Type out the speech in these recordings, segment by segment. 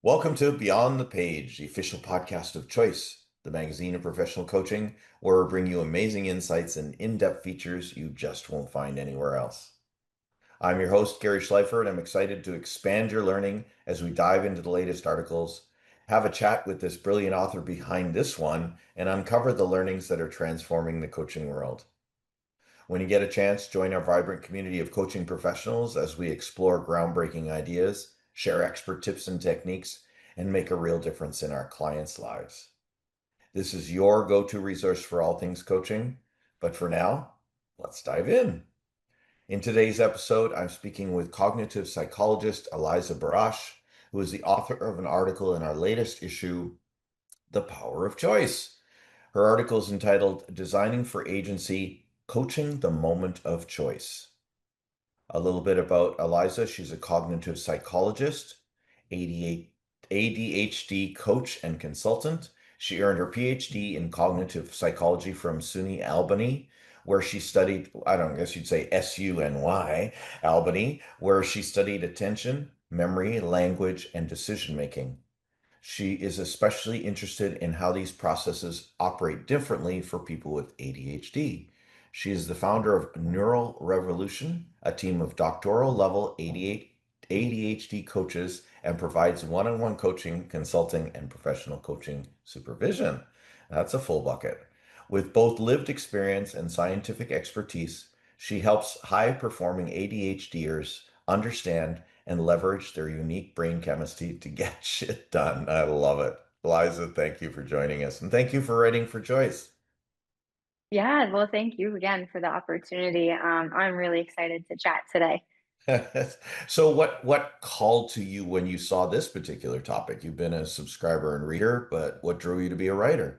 Welcome to Beyond the Page, the official podcast of Choice, the magazine of professional coaching, where we bring you amazing insights and in-depth features you just won't find anywhere else. I'm your host, Gary Schleifer, and I'm excited to expand your learning as we dive into the latest articles, have a chat with this brilliant author behind this one, and uncover the learnings that are transforming the coaching world. When you get a chance, join our vibrant community of coaching professionals as we explore groundbreaking ideas, share expert tips and techniques, and make a real difference in our clients' lives. This is your go-to resource for all things coaching. But for now, let's dive in. In today's episode, I'm speaking with cognitive psychologist Eliza Barach, who is the author of an article in our latest issue, The Power of Choice. Her article is entitled Designing for Agency, Coaching the Moment of Choice. A little bit about Eliza. She's a cognitive psychologist, ADHD coach and consultant. She earned her PhD in cognitive psychology from SUNY Albany, where she studied, I don't guess you'd say SUNY, Albany, where she studied attention, memory, language, and decision making. She is especially interested in how these processes operate differently for people with ADHD. She is the founder of Neural Revolution, a team of doctoral level ADHD coaches, and provides one on one coaching, consulting, and professional coaching supervision. That's a full bucket. With both lived experience and scientific expertise, she helps high performing ADHDers understand and leverage their unique brain chemistry to get shit done. I love it. Eliza, thank you for joining us. And thank you for writing for Choice. Yeah, well, thank you again for the opportunity. I'm really excited to chat today. So what called to you when you saw this particular topic? You've been a subscriber and reader, but what drew you to be a writer?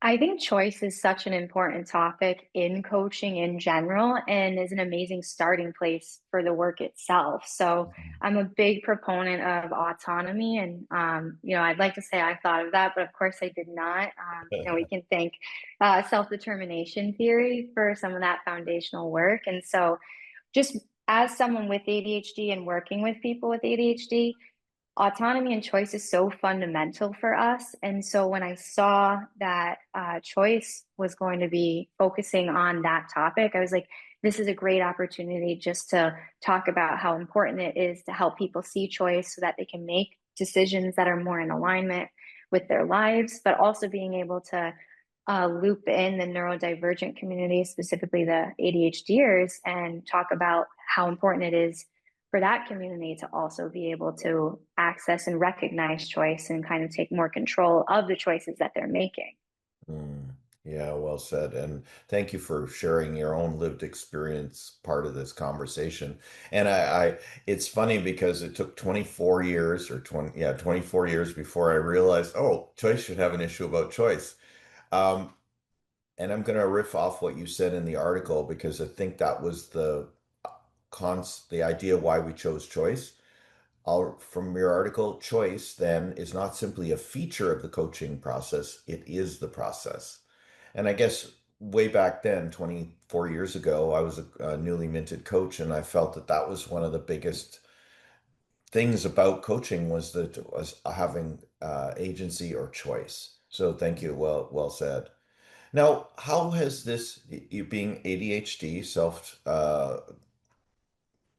I think choice is such an important topic in coaching in general and is an amazing starting place for the work itself. So I'm a big proponent of autonomy and I'd like to say I thought of that, but of course I did not. We can thank self-determination theory for some of that foundational work. And so just as someone with ADHD and working with people with ADHD, autonomy and choice is so fundamental for us. And so when I saw that choice was going to be focusing on that topic, I was like, this is a great opportunity just to talk about how important it is to help people see choice so that they can make decisions that are more in alignment with their lives, but also being able to loop in the neurodivergent community, specifically the ADHDers, and talk about how important it is for that community to also be able to access and recognize choice and kind of take more control of the choices that they're making. Mm, yeah, well said. And thank you for sharing your own lived experience part of this conversation. And it's funny because it took 24 years or 20, yeah, 24 years before I realized, oh, Choice should have an issue about choice. Um, and I'm going to riff off what you said in the article because I think that was the idea why we chose choice. From your article, choice then is not simply a feature of the coaching process, it is the process. And I guess way back then, 24 years ago, I was a newly minted coach, and I felt that that was one of the biggest things about coaching was having agency or choice. So thank you. Well said. Now, how has this, you being ADHD,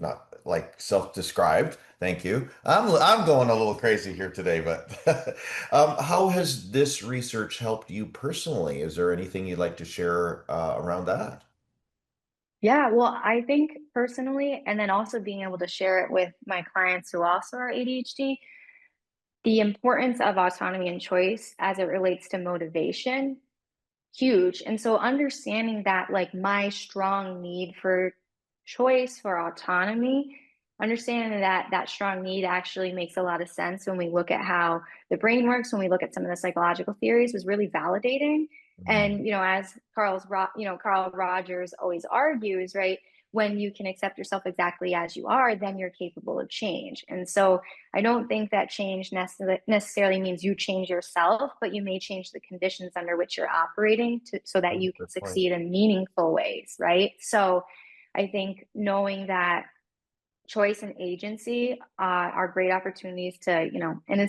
not like self-described. Thank you. I'm going a little crazy here today, but how has this research helped you personally? Is there anything you'd like to share around that? Yeah, well, I think personally, and then also being able to share it with my clients who also are ADHD, the importance of autonomy and choice as it relates to motivation, huge. And so understanding that, like, my strong need for choice, for autonomy, understanding that that strong need actually makes a lot of sense when we look at how the brain works, when we look at some of the psychological theories, was really validating. Mm, And as Carl Rogers always argues, right? When you can accept yourself exactly as you are, then you're capable of change. And so I don't think that change necessarily means you change yourself, but you may change the conditions under which you're operating so that you can good point. succeed in meaningful ways, right? So I think knowing that choice and agency are great opportunities to, in a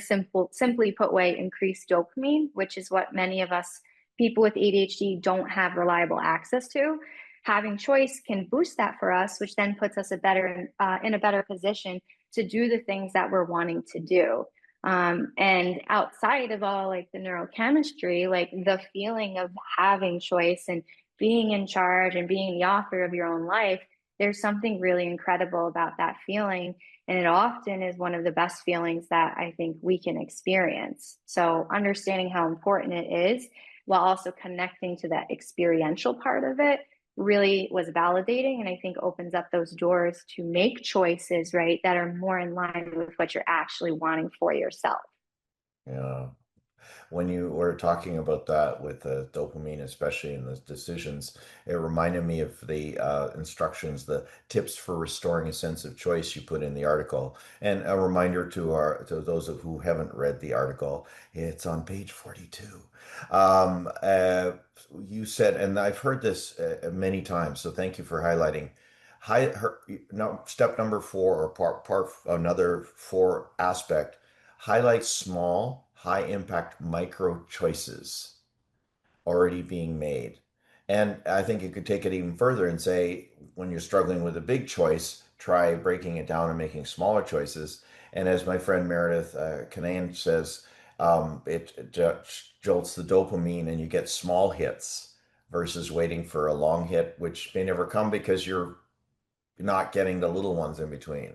simply put way, increase dopamine, which is what many of us people with ADHD don't have reliable access to. Having choice can boost that for us, which then puts us in a better position to do the things that we're wanting to do. And outside of all like the neurochemistry, like the feeling of having choice and being in charge and being the author of your own life, there's something really incredible about that feeling. And it often is one of the best feelings that I think we can experience. So understanding how important it is while also connecting to that experiential part of it really was validating, and I think opens up those doors to make choices, right, that are more in line with what you're actually wanting for yourself. Yeah. When you were talking about that with the dopamine, especially in the decisions, it reminded me of the instructions, the tips for restoring a sense of choice you put in the article. And a reminder to those of who haven't read the article, it's on page 42. Um, uh, you said, and I've heard this many times, so thank you for highlighting. No, step number four, or part another four aspect, highlight small, high impact micro choices already being made. And I think you could take it even further and say, when you're struggling with a big choice, try breaking it down and making smaller choices. And as my friend Meredith Kinane says, it jolts the dopamine and you get small hits versus waiting for a long hit, which may never come because you're not getting the little ones in between.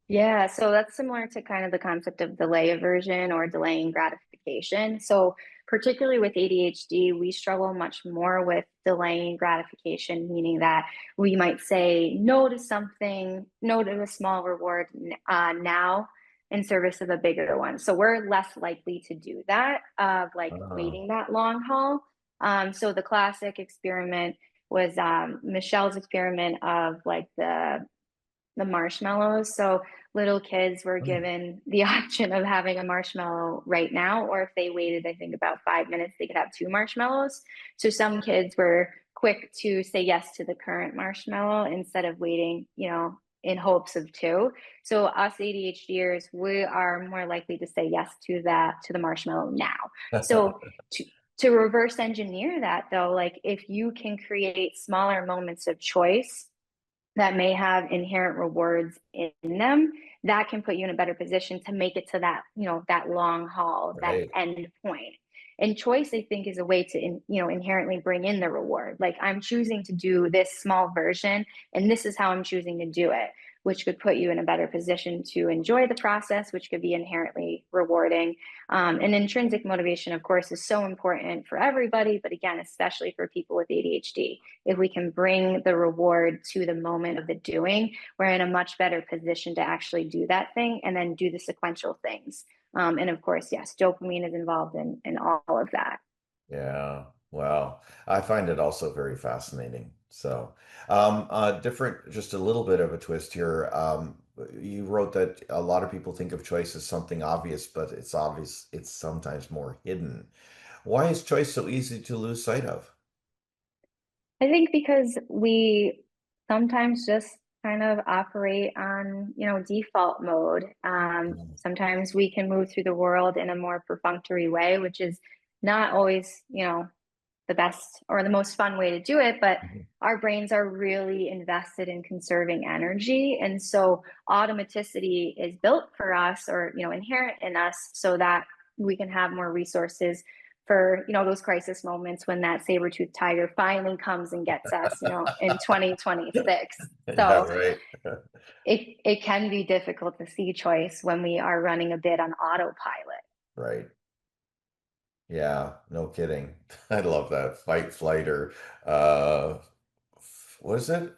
Yeah, so that's similar to kind of the concept of delay aversion or delaying gratification. So, particularly with ADHD, we struggle much more with delaying gratification, meaning that we might say no to something, no to a small reward now in service of a bigger one. So, we're less likely to do that, of like Oh. waiting that long haul. So, the classic experiment was Michelle's experiment of like the marshmallows. So little kids were given the option of having a marshmallow right now, or if they waited, I think about 5 minutes, they could have two marshmallows. So some kids were quick to say yes to the current marshmallow instead of waiting, in hopes of two. So us ADHDers, we are more likely to say yes to the marshmallow now. So to to reverse engineer that though, like if you can create smaller moments of choice that may have inherent rewards in them, that can put you in a better position to make it to that, that long haul, that Right. end point. And choice, I think, is a way to, inherently bring in the reward. Like I'm choosing to do this small version, and this is how I'm choosing to do it, which could put you in a better position to enjoy the process, which could be inherently rewarding. And intrinsic motivation, of course, is so important for everybody, but again, especially for people with ADHD. If we can bring the reward to the moment of the doing, we're in a much better position to actually do that thing and then do the sequential things. And of course, yes, dopamine is involved in all of that. Yeah. Wow. I find it also very fascinating. So, different, just a little bit of a twist here. You wrote that a lot of people think of choice as something obvious, but it's obvious it's sometimes more hidden. Why is choice so easy to lose sight of? I think because we sometimes just kind of operate on, default mode. Sometimes we can move through the world in a more perfunctory way, which is not always, the best or the most fun way to do it, but Mhm. our brains are really invested in conserving energy. And so automaticity is built for us or, inherent in us so that we can have more resources for, those crisis moments when that saber-toothed tiger finally comes and gets us, in 2026. Yeah, So right. it can be difficult to see choice when we are running a bit on autopilot. Right. Yeah, no kidding. I love that. Fight, flight, or uh, what is it?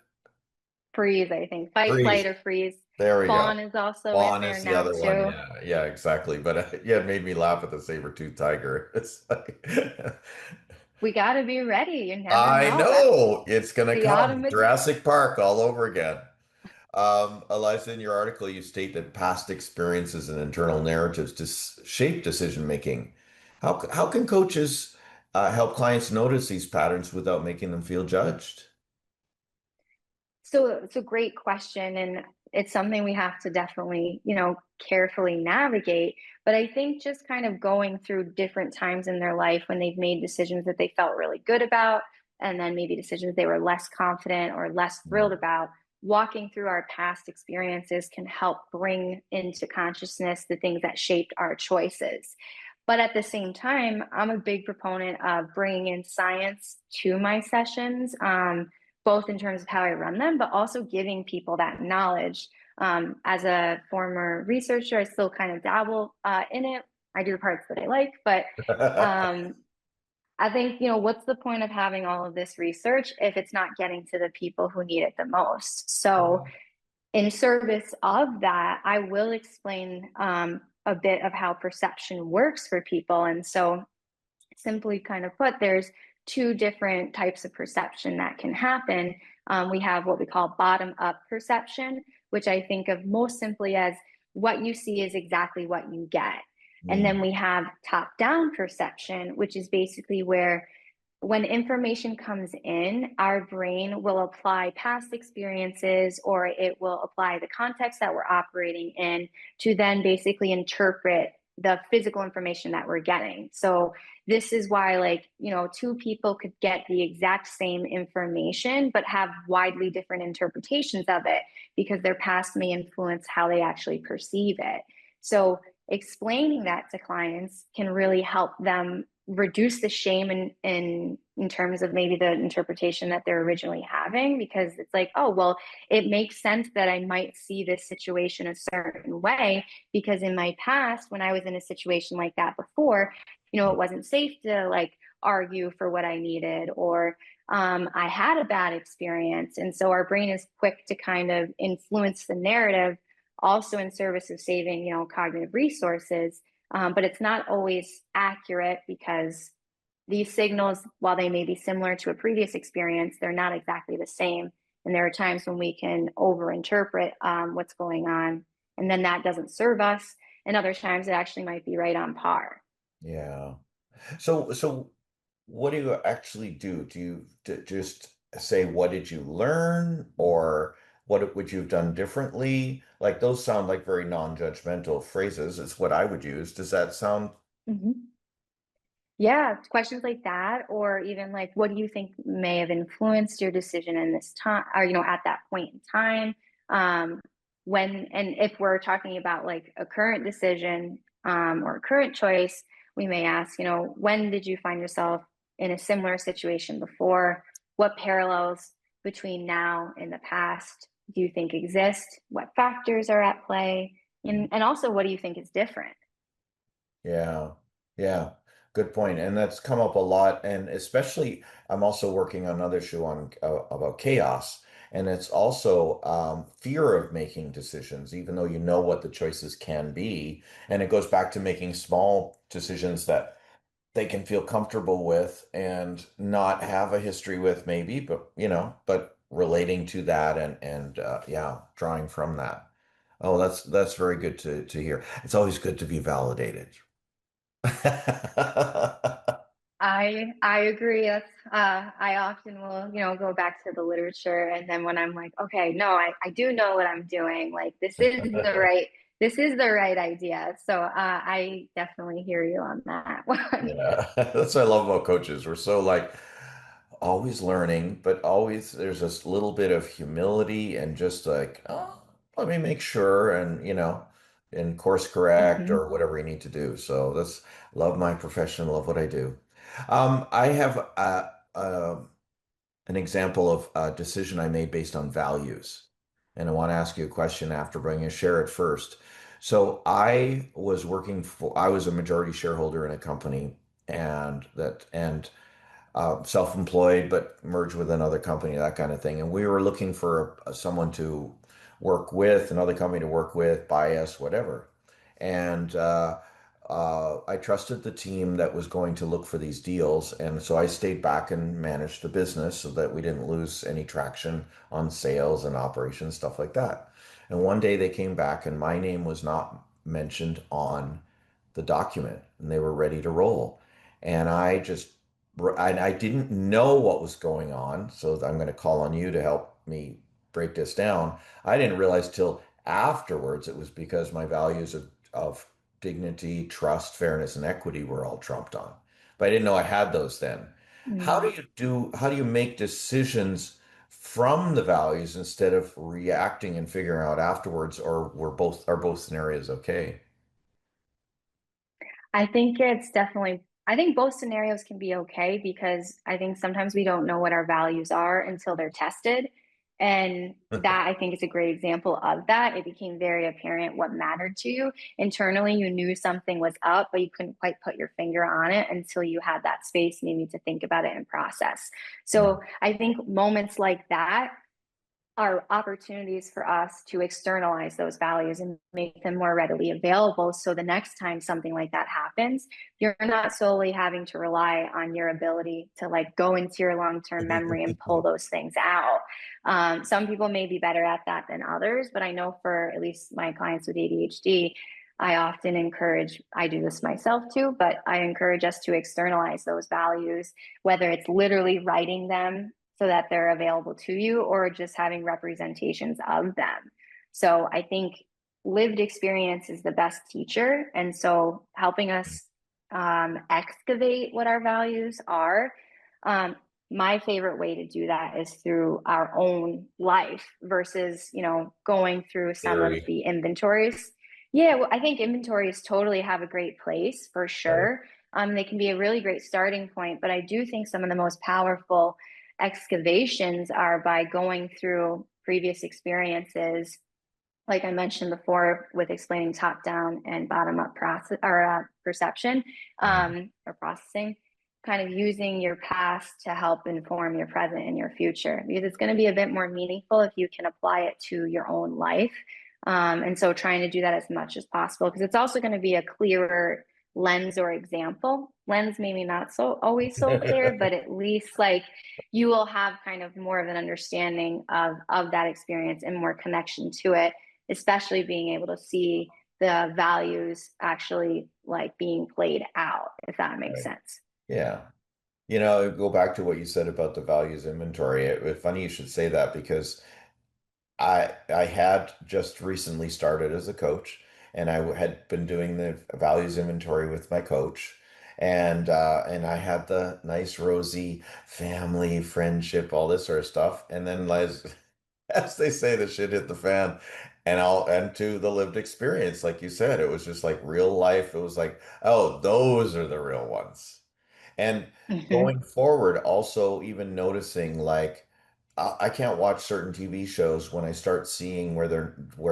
Freeze, I think. Fight, flight, Freeze. or freeze. There we go. Fawn is also in Fawn there is the now other one. too. Yeah, yeah, exactly. But yeah, it made me laugh at the saber-tooth tiger. It's like, We got to be ready. You never I know. That's know it's gonna the come. automatic. Jurassic Park all over again. Eliza, in your article, you state that past experiences and internal narratives shape decision making. How can coaches help clients notice these patterns without making them feel judged? So it's a great question, and it's something we have to definitely, carefully navigate. But I think just kind of going through different times in their life when they've made decisions that they felt really good about, and then maybe decisions they were less confident or less thrilled about, walking through our past experiences can help bring into consciousness the things that shaped our choices. But at the same time, I'm a big proponent of bringing in science to my sessions, both in terms of how I run them, but also giving people that knowledge. As a former researcher, I still kind of dabble in it. I do the parts that I like, but um, I think, what's the point of having all of this research if it's not getting to the people who need it the most? So, in service of that, I will explain a bit of how perception works for people. And so, simply kind of put, there's two different types of perception that can happen. We have what we call bottom up perception, which I think of most simply as what you see is exactly what you get. And then Mm, we have top down perception, which is basically where when information comes in, our brain will apply past experiences or it will apply the context that we're operating in to then basically interpret the physical information that we're getting. So this is why, like, two people could get the exact same information, but have widely different interpretations of it because their past may influence how they actually perceive it. So explaining that to clients can really help them reduce the shame in terms of maybe the interpretation that they're originally having, because it's like, oh well, it makes sense that I might see this situation a certain way because in my past when I was in a situation like that before, it wasn't safe to like argue for what I needed, or I had a bad experience. And so our brain is quick to kind of influence the narrative also in service of saving, cognitive resources. But it's not always accurate because these signals, while they may be similar to a previous experience, they're not exactly the same. And there are times when we can overinterpret what's going on, and then that doesn't serve us. And other times it actually might be right on par. yeah. So what do you actually do? Do you just say, what did you learn? Or what would you have done differently? Like those sound like very non-judgmental phrases. It's what I would use. Does that sound? Mm-hmm. Yeah, questions like that, or even like, what do you think may have influenced your decision in this time, or at that point in time? Um, and if we're talking about like a current decision or a current choice, we may ask, when did you find yourself in a similar situation before? What parallels between now and the past do you think exist? What factors are at play? And also, what do you think is different? Yeah, yeah, good point. And that's come up a lot. And especially, I'm also working on another show on about chaos. And it's also fear of making decisions, even though you know what the choices can be. And it goes back to making small decisions that they can feel comfortable with and not have a history with, maybe, but but relating to that and yeah, drawing from that. Oh, that's very good to hear. It's always good to be validated. I agree. That's I often will, go back to the literature, and then when I'm like, okay, no, I do know what I'm doing. Like this is the right idea. So I definitely hear you on that one. Yeah, that's what I love about coaches. We're so like always learning, but always there's this little bit of humility and just like, oh, let me make sure and and course correct or Mhm. whatever you need to do. So that's love my profession, love what I do. I have an example of a decision I made based on values. And I want to ask you a question after, but I'm going to share it first. So I was a majority shareholder in a company and self-employed, but merged with another company, that kind of thing. And we were looking for someone to work with, another company to work with, buy us, whatever. And I trusted the team that was going to look for these deals. And so I stayed back and managed the business so that we didn't lose any traction on sales and operations, stuff like that. And one day they came back and my name was not mentioned on the document and they were ready to roll. And I didn't know what was going on. So I'm going to call on you to help me break this down. I didn't realize till afterwards it was because my values of dignity, trust, fairness, and equity were all trumped on. But I didn't know I had those then. Mm. How do you make decisions from the values instead of reacting and figuring out afterwards, or are both scenarios okay? I think it's definitely, I think both scenarios can be okay because I think sometimes we don't know what our values are until they're tested. And that I think is a great example of that. It became very apparent what mattered to you. Internally, you knew something was up, but you couldn't quite put your finger on it until you had that space maybe to think about it and process. Yeah. So I think moments like that are opportunities for us to externalize those values and make them more readily available. So the next time something like that happens, you're not solely having to rely on your ability to like go into your long-term memory and pull those things out. Some people may be better at that than others, but I know for at least my clients with ADHD, I often encourage, I do this myself too, but I encourage us to externalize those values, whether it's literally writing them so that they're available to you or just having representations of them. So I think lived experience is the best teacher. And so helping us excavate what our values are. Um, my favorite way to do that is through our own life versus, going through some of Theory, the inventories. Yeah, well, I think inventories totally have a great place for right? sure. They can be a really great starting point, but I do think some of the most powerful excavations are by going through previous experiences, like I mentioned before, with explaining top down and bottom up process or perception Mhm. or processing, kind of using your past to help inform your present and your future because it's going to be a bit more meaningful if you can apply it to your own life. And so trying to do that as much as possible because it's also going to be a clearer lens or example. Lens maybe not so always so clear, but at least like you will have kind of more of an understanding of that experience and more connection to it, especially being able to see the values actually like being played out, if that makes Right. sense. Yeah. Go back to what you said about the values inventory. It's funny you should say that because I had just recently started as a coach, and had been doing the values inventory with my coach, and I had the nice rosy family, friendship, all this sort of stuff, and then as they say, the shit hit the fan, and to the lived experience, like you said, it was just like real life. It was like, oh, those are the real ones. And Mm-hmm. going forward, also even noticing like I can't watch certain TV shows when I start seeing where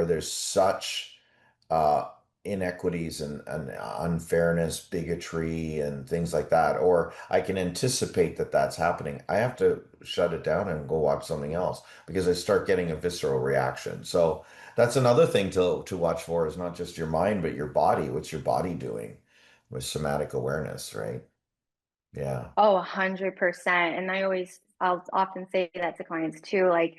there's such uh, inequities and unfairness, bigotry, and things like that, or I can anticipate that that's happening. I have to shut it down and go watch something else because I start getting a visceral reaction. So that's another thing to watch for is not just your mind, but your body. What's your body doing with somatic awareness, right? Yeah. Oh, 100%. And I'll often say that to clients too. Like,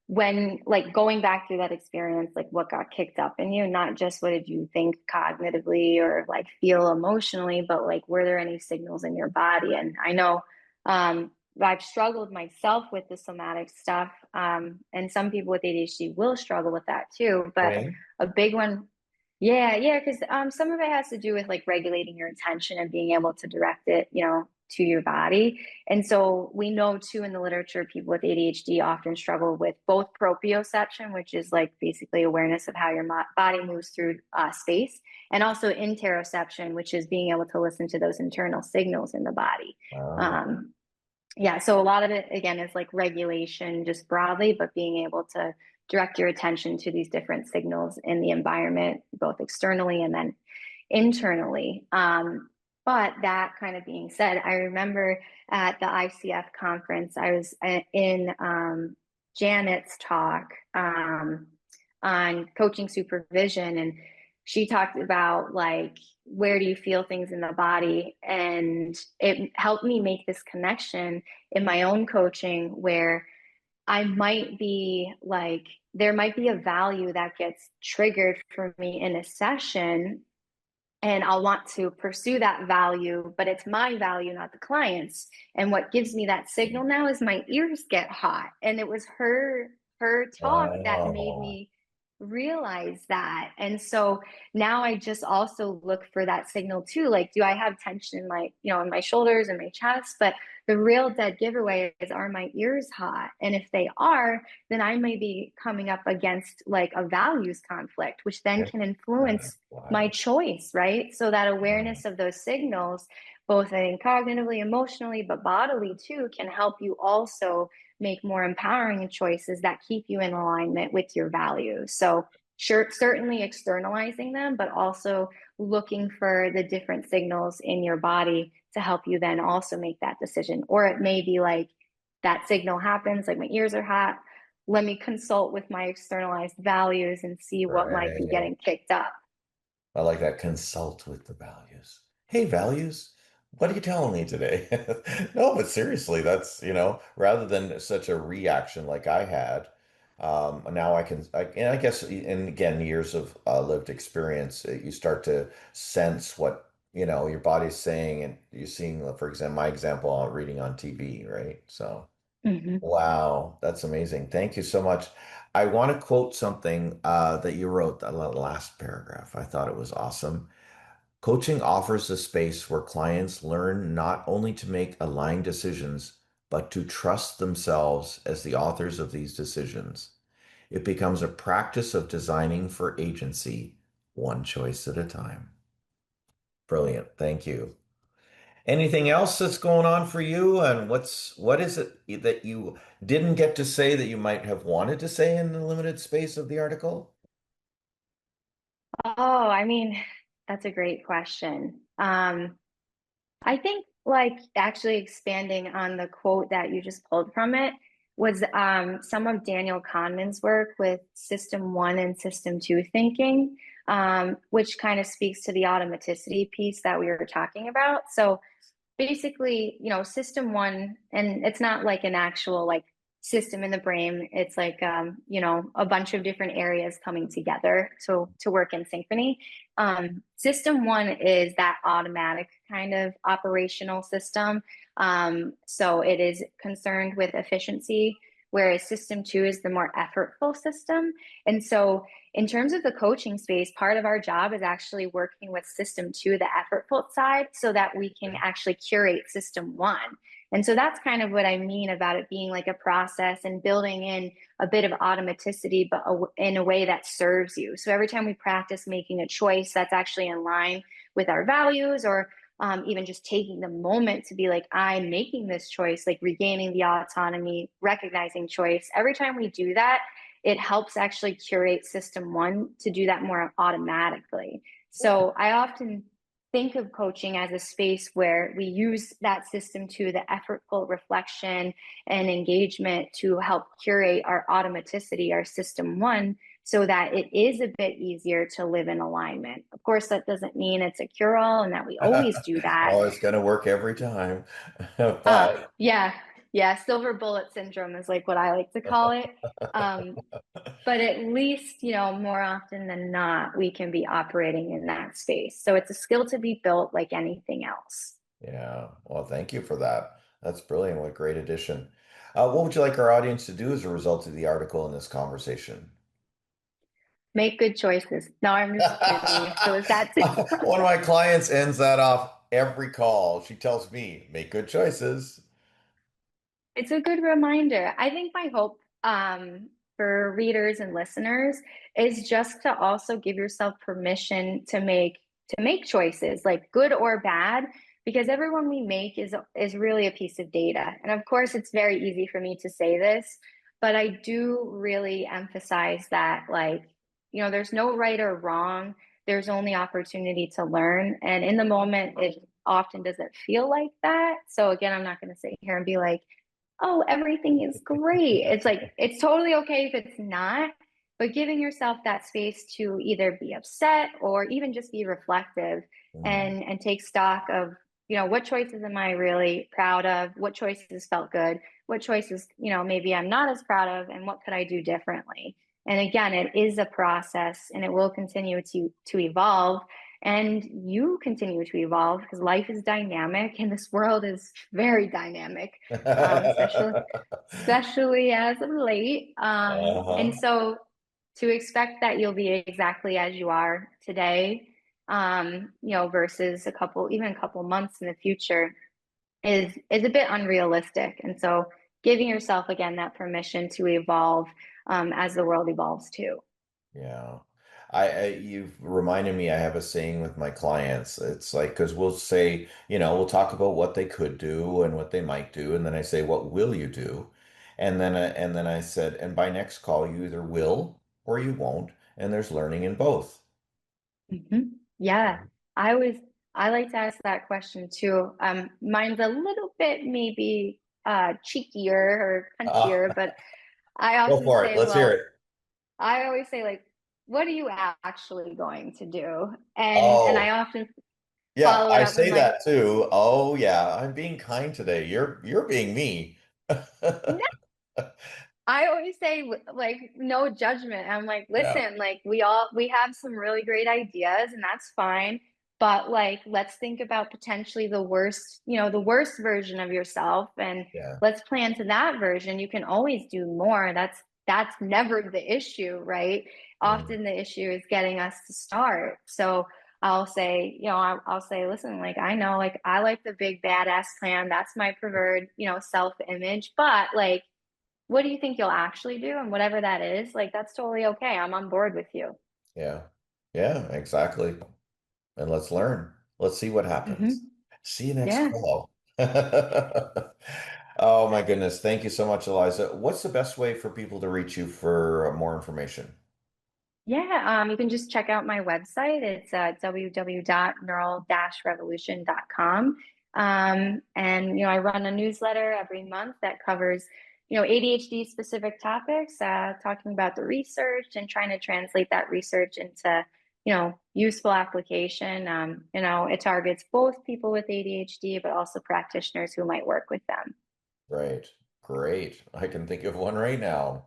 when like going back through that experience, like what got kicked up in you, not just what did you think cognitively or like feel emotionally, but like were there any signals in your body? And I know I've struggled myself with the somatic stuff, and some people with ADHD will struggle with that too. But Okay. a big one, yeah, yeah, because some of it has to do with like regulating your attention and being able to direct it, to your body. And so we know too in the literature, people with ADHD often struggle with both proprioception, which is like basically awareness of how your body moves through space, and also interoception, which is being able to listen to those internal signals in the body. Uh, Um, yeah, so a lot of it again is like regulation just broadly, but being able to direct your attention to these different signals in the environment, both externally and then internally. But that kind of being said, I remember at the ICF conference, I was in Janet's talk on coaching supervision, and she talked about like where do you feel things in the body, and it helped me make this connection in my own coaching where I might be like, there might be a value that gets triggered for me in a session, and I'll want to pursue that value, but it's my value, not the client's. And what gives me that signal now is my ears get hot. And it was her her talk that made Wow. me realize that. And so now I just also look for that signal too. Like, do I have tension in my, in my shoulders and my chest? But the real dead giveaway is, are my ears hot? And if they are, then I may be coming up against like a values conflict, which then That's can influence my wild. choice, right? So that awareness of those signals, both I think cognitively, emotionally, but bodily too, can help you also make more empowering choices that keep you in alignment with your values. So sure, certainly externalizing them, but also looking for the different signals in your body to help you then also make that decision. Or it may be like that signal happens, like my ears are hot. Let me consult with my externalized values and see what might be Right. getting kicked up. I like that. Consult with the values. Hey, values, what are you telling me today? No, but seriously, that's, rather than such a reaction like I had, now and I guess, and again, years of lived experience, you start to sense what, your body's saying, and you're seeing, for example, my example, reading on TV, right? So. Mm-hmm. Wow, that's amazing. Thank you so much. I want to quote something that you wrote, the last paragraph. I thought it was awesome. Coaching offers a space where clients learn not only to make aligned decisions, but to trust themselves as the authors of these decisions. It becomes a practice of designing for agency, one choice at a time. Brilliant. Thank you. Anything else that's going on for you? And what is it that you didn't get to say that you might have wanted to say in the limited space of the article? Oh, I mean, that's a great question. I think like actually expanding on the quote that you just pulled from it was some of Daniel Kahneman's work with System One and System Two thinking, which kind of speaks to the automaticity piece that we were talking about. So basically, system one, and it's not like an actual like system in the brain. It's like a bunch of different areas coming together to work in synchrony. System one is that automatic kind of operational system. So it is concerned with efficiency, whereas system two is the more effortful system. And so in terms of the coaching space, part of our job is actually working with system two, the effortful side, so that we can actually curate system one. And so that's kind of what I mean about it being like a process and building in a bit of automaticity, but in a way that serves you. So every time we practice making a choice that's actually in line with our values, or even just taking the moment to be like, I'm making this choice, like regaining the autonomy, recognizing choice. Every time we do that, it helps actually curate system one to do that more automatically. So I often think of coaching as a space where we use that system to the effortful reflection and engagement to help curate our automaticity, our system one, so that it is a bit easier to live in alignment. Of course, that doesn't mean it's a cure all and that we always do that. Oh, it's going to work every time. But Yeah, yeah, silver bullet syndrome is like what I like to call it. Um, but at least, more often than not, we can be operating in that space. So it's a skill to be built like anything else. yeah, well, thank you for that. That's brilliant. What a great addition. What would you like our audience to do as a result of the article in this conversation? Make good choices. No, I'm just kidding. If it was that simple. One of my clients ends that off every call. She tells me, make good choices. It's a good reminder. I think my hope for readers and listeners is just to also give yourself permission to make choices, like good or bad, because every one we make is really a piece of data. And of course, it's very easy for me to say this, but I do really emphasize that, like, there's no right or wrong. There's only opportunity to learn, and in the moment, it often doesn't feel like that. So again, I'm not going to sit here and be like, oh, everything is great. It's like, it's totally okay if it's not, but giving yourself that space to either be upset or even just be reflective Mm. and take stock of, what choices am I really proud of? What choices felt good? What choices, maybe I'm not as proud of, and what could I do differently? And again, it is a process and it will continue to evolve. and you continue to evolve because life is dynamic and this world is very dynamic, especially as of late. And Uh-huh. so to expect that you'll be exactly as you are today, versus even a couple months in the future is a bit unrealistic. And so giving yourself again that permission to evolve as the world evolves too. Yeah. You've reminded me, I have a saying with my clients. It's like, because we'll say, we'll talk about what they could do and what they might do. And then I say, what will you do? And then I said, and by next call, you either will or you won't. And there's learning in both. hmm Yeah, I always I like to ask that question too. Mine's a little bit maybe cheekier or Uh, punchier, but I Go often for it. say, Let's hear it. I always say like, what are you actually going to do? And I Oh, often yeah, follow it I up with say my that too. Oh, yeah, I'm being kind today. You're being me. I always say like no judgment. I'm like, Yeah, listen, like we have some really great ideas and that's fine, but like let's think about potentially the worst version of yourself and yeah, let's plan to that version. You can always do more. That's never the issue, right? mm, Often the issue is getting us to start. So I'll say, I'll say, listen, like I know, like I like the big badass plan. That's my preferred, self image, but like what do you think you'll actually do? And whatever that is, like that's totally okay. I'm on board with you. yeah, yeah, exactly. And let's learn. Let's see what happens. hmm See you next Yeah. call. Oh my goodness. Thank you so much, Eliza. What's the best way for people to reach you for more information? Yeah. You can just check out my website. It's www.neural-revolution.com. And, I run a newsletter every month that covers, ADHD specific topics, talking about the research and trying to translate that research into, useful application. It targets both people with ADHD, but also practitioners who might work with them. Great. Great. I can think of one right now.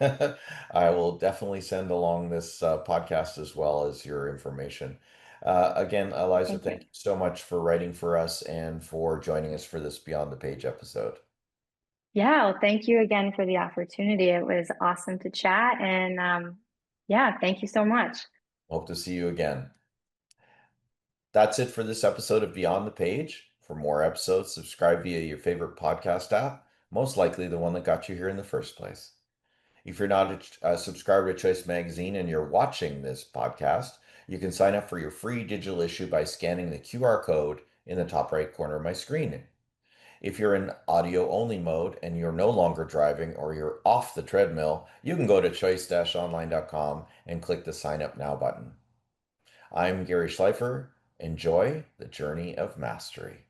I will definitely send along this podcast as well as your information. Again, Eliza, Thank you. thank you so much for writing for us and for joining us for this Beyond the Page episode. Yeah, well, thank you again for the opportunity. It was awesome to chat. And yeah, thank you so much. Hope to see you again. That's it for this episode of Beyond the Page. For more episodes, subscribe via your favorite podcast app, most likely the one that got you here in the first place. If you're not a subscriber to Choice Magazine and you're watching this podcast, you can sign up for your free digital issue by scanning the QR code in the top right corner of my screen. If you're in audio only mode and you're no longer driving or you're off the treadmill, you can go to choice-online.com and click the sign up now button. I'm Gary Schleifer. Enjoy the journey of mastery.